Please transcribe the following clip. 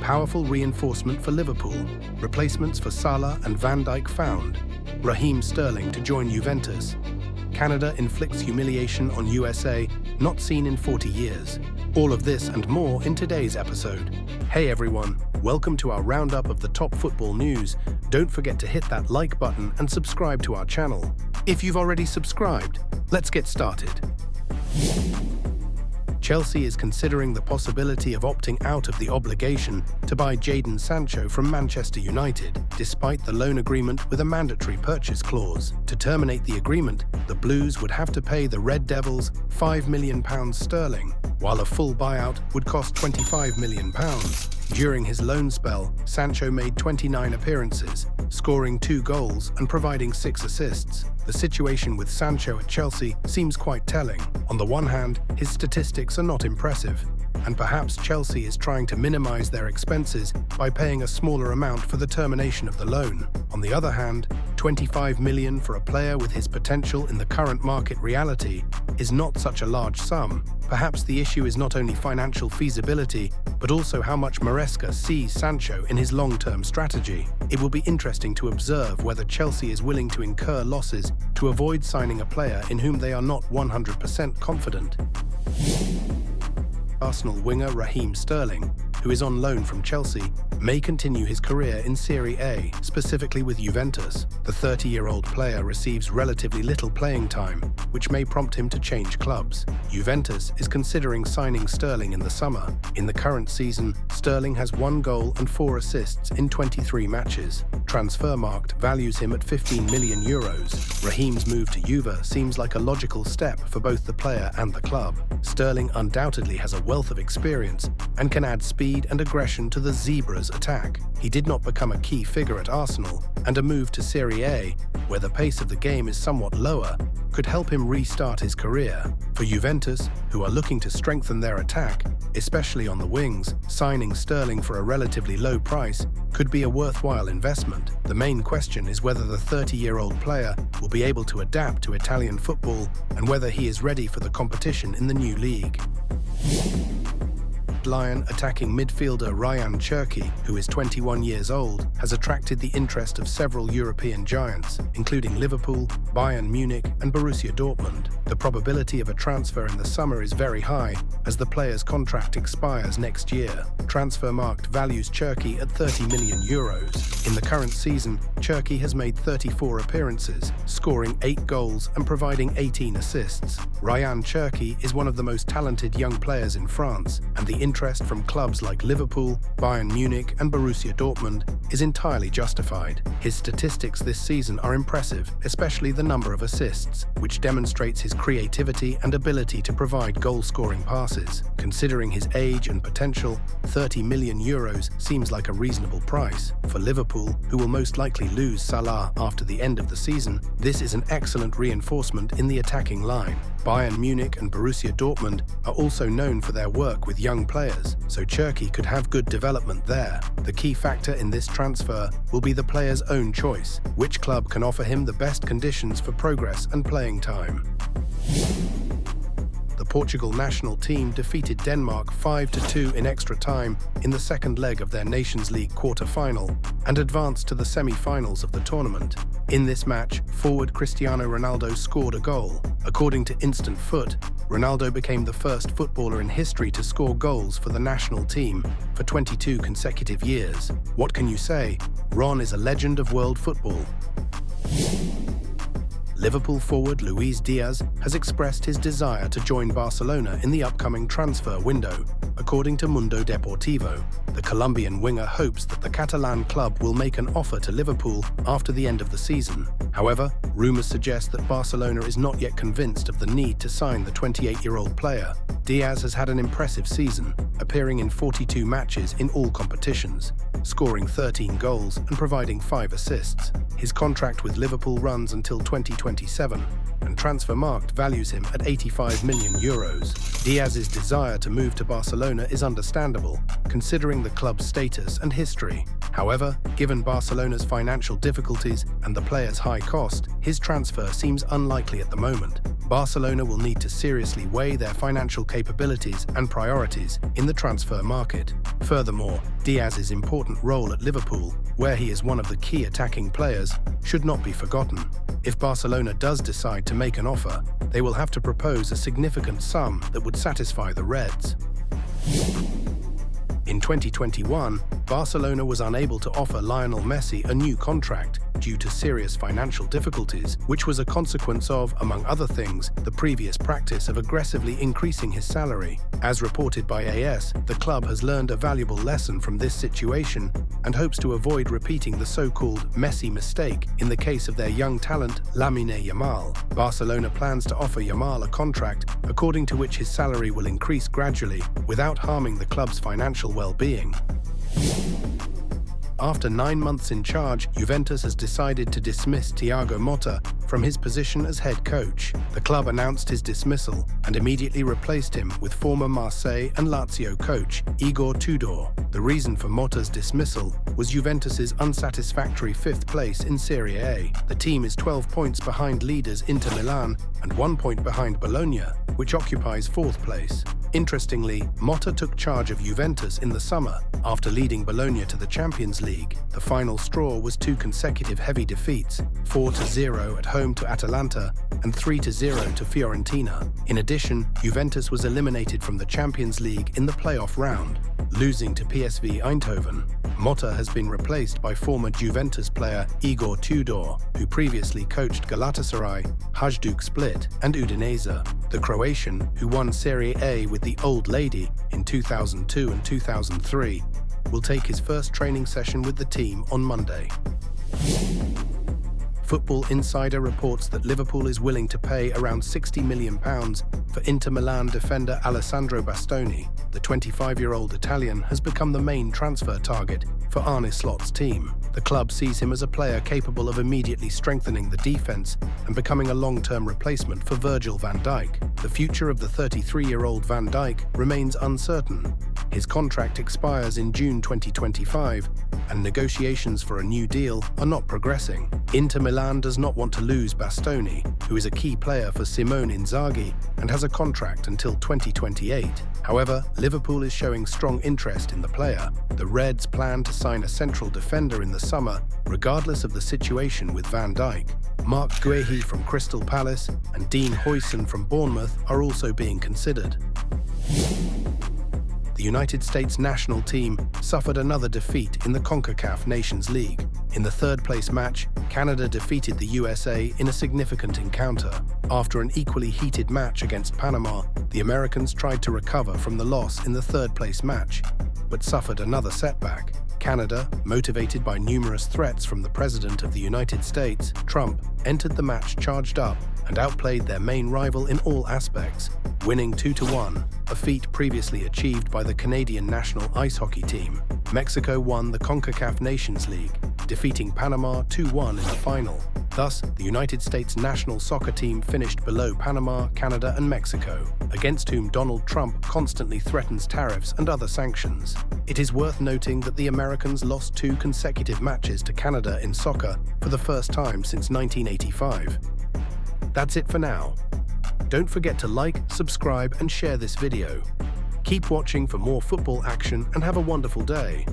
Powerful reinforcement for Liverpool. Replacements for Salah and Van Dijk found. Raheem Sterling to join Juventus. Canada inflicts humiliation on USA, not seen in 40 years. All of this and more in today's episode. Hey everyone, welcome to our roundup of the top football news. Don't forget to hit that like button and subscribe to our channel. If you've already subscribed, let's get started. Chelsea is considering the possibility of opting out of the obligation to buy Jadon Sancho from Manchester United, despite the loan agreement with a mandatory purchase clause. To terminate the agreement, the Blues would have to pay the Red Devils £5 million sterling, while a full buyout would cost £25 million. During his loan spell, Sancho made 29 appearances, scoring 2 goals and providing 6 assists. The situation with Sancho at Chelsea seems quite telling. On the one hand, his statistics are not impressive, and perhaps Chelsea is trying to minimize their expenses by paying a smaller amount for the termination of the loan. On the other hand, £25 million for a player with his potential in the current market reality is not such a large sum. Perhaps the issue is not only financial feasibility, but also how much Maresca sees Sancho in his long-term strategy. It will be interesting to observe whether Chelsea is willing to incur losses to avoid signing a player in whom they are not 100% confident. Arsenal winger Raheem Sterling, who is on loan from Chelsea, may continue his career in Serie A, specifically with Juventus. The 30-year-old player receives relatively little playing time, which may prompt him to change clubs. Juventus is considering signing Sterling in the summer. In the current season, Sterling has 1 goal and 4 assists in 23 matches. Transfermarkt values him at €15 million. Raheem's move to Juve seems like a logical step for both the player and the club. Sterling undoubtedly has a wealth of experience and can add speed and aggression to the Zebra's attack. He did not become a key figure at Arsenal, and a move to Serie A, where the pace of the game is somewhat lower, could help him restart his career. For Juventus, who are looking to strengthen their attack, especially on the wings, signing Sterling for a relatively low price could be a worthwhile investment. The main question is whether the 30-year-old player will be able to adapt to Italian football and whether he is ready for the competition in the new league. Lion attacking midfielder Cherki, who is 21 years old, has attracted the interest of several European giants, including Liverpool, Bayern Munich and Borussia Dortmund. The probability of a transfer in the summer is very high, as the player's contract expires next year. Transfermarkt values Cherki at €30 million. In the current season, Cherki has made 34 appearances, scoring 8 goals and providing 18 assists. Cherki is one of the most talented young players in France, and the interest from clubs like Liverpool, Bayern Munich and Borussia Dortmund is entirely justified. His statistics this season are impressive, especially the number of assists, which demonstrates his creativity and ability to provide goal-scoring passes. Considering his age and potential, €30 million seems like a reasonable price. For Liverpool, who will most likely lose Salah after the end of the season, this is an excellent reinforcement in the attacking line. Bayern Munich and Borussia Dortmund are also known for their work with young players, so Cherki could have good development there. The key factor in this transfer will be the player's own choice. Which club can offer him the best conditions for progress and playing time? The Portugal national team defeated Denmark 5-2 in extra time in the second leg of their Nations League quarter-final and advanced to the semi-finals of the tournament. In this match, forward Cristiano Ronaldo scored a goal. According to Instant Foot, Ronaldo became the first footballer in history to score goals for the national team for 22 consecutive years. What can you say? Ron is a legend of world football. Liverpool forward Luis Diaz has expressed his desire to join Barcelona in the upcoming transfer window. According to Mundo Deportivo, the Colombian winger hopes that the Catalan club will make an offer to Liverpool after the end of the season. However, rumours suggest that Barcelona is not yet convinced of the need to sign the 28-year-old player. Diaz has had an impressive season, appearing in 42 matches in all competitions, scoring 13 goals and providing 5 assists. His contract with Liverpool runs until 2027, and Transfermarkt values him at €85 million. Diaz's desire to move to Barcelona is understandable, considering the club's status and history. However, given Barcelona's financial difficulties and the player's high cost, his transfer seems unlikely at the moment. Barcelona will need to seriously weigh their financial capabilities and priorities in the transfer market. Furthermore, Diaz's important role at Liverpool, where he is one of the key attacking players, should not be forgotten. If Barcelona does decide to make an offer, they will have to propose a significant sum that would satisfy the Reds. In 2021, Barcelona was unable to offer Lionel Messi a new contract due to serious financial difficulties, which was a consequence of, among other things, the previous practice of aggressively increasing his salary. As reported by AS, the club has learned a valuable lesson from this situation and hopes to avoid repeating the so-called Messi mistake in the case of their young talent Lamine Yamal. Barcelona plans to offer Yamal a contract according to which his salary will increase gradually without harming the club's financial well-being. After 9 months in charge, Juventus has decided to dismiss Thiago Motta from his position as head coach. The club announced his dismissal and immediately replaced him with former Marseille and Lazio coach Igor Tudor. The reason for Motta's dismissal was Juventus's unsatisfactory 5th place in Serie A. The team is 12 points behind leaders Inter Milan and 1 point behind Bologna, which occupies 4th place. Interestingly, Motta took charge of Juventus in the summer after leading Bologna to the Champions League. The final straw was 2 consecutive heavy defeats, 4-0 at home to Atalanta and 3-0 to Fiorentina. In addition, Juventus was eliminated from the Champions League in the playoff round, losing to PSV Eindhoven. Motta has been replaced by former Juventus player Igor Tudor, who previously coached Galatasaray, Hajduk Split and Udinese. The Croatian, who won Serie A with the Old Lady in 2002 and 2003, will take his first training session with the team on Monday. Football Insider reports that Liverpool is willing to pay around £60 million for Inter Milan defender Alessandro Bastoni. The 25-year-old Italian has become the main transfer target for Arne Slot's team. The club sees him as a player capable of immediately strengthening the defense and becoming a long-term replacement for Virgil van Dijk. The future of the 33-year-old Van Dijk remains uncertain. His contract expires in June 2025, and negotiations for a new deal are not progressing. Inter Milan does not want to lose Bastoni, who is a key player for Simone Inzaghi and has a contract until 2028. However, Liverpool is showing strong interest in the player. The Reds plan to sign a central defender in the summer, regardless of the situation with Van Dijk. Mark Guehi from Crystal Palace and Dean Huijsen from Bournemouth are also being considered. The United States national team suffered another defeat in the CONCACAF Nations League. In the third-place match, Canada defeated the USA in a significant encounter. After an equally heated match against Panama, the Americans tried to recover from the loss in the third-place match, but suffered another setback. Canada, motivated by numerous threats from the President of the United States, Trump, entered the match charged up and outplayed their main rival in all aspects, winning 2-1, a feat previously achieved by the Canadian national ice hockey team. Mexico won the CONCACAF Nations League, defeating Panama 2-1 in the final. Thus, the United States national soccer team finished below Panama, Canada and Mexico, against whom Donald Trump constantly threatens tariffs and other sanctions. It is worth noting that the Americans lost 2 consecutive matches to Canada in soccer for the first time since 1985. That's it for now. Don't forget to like, subscribe and share this video. Keep watching for more football action and have a wonderful day.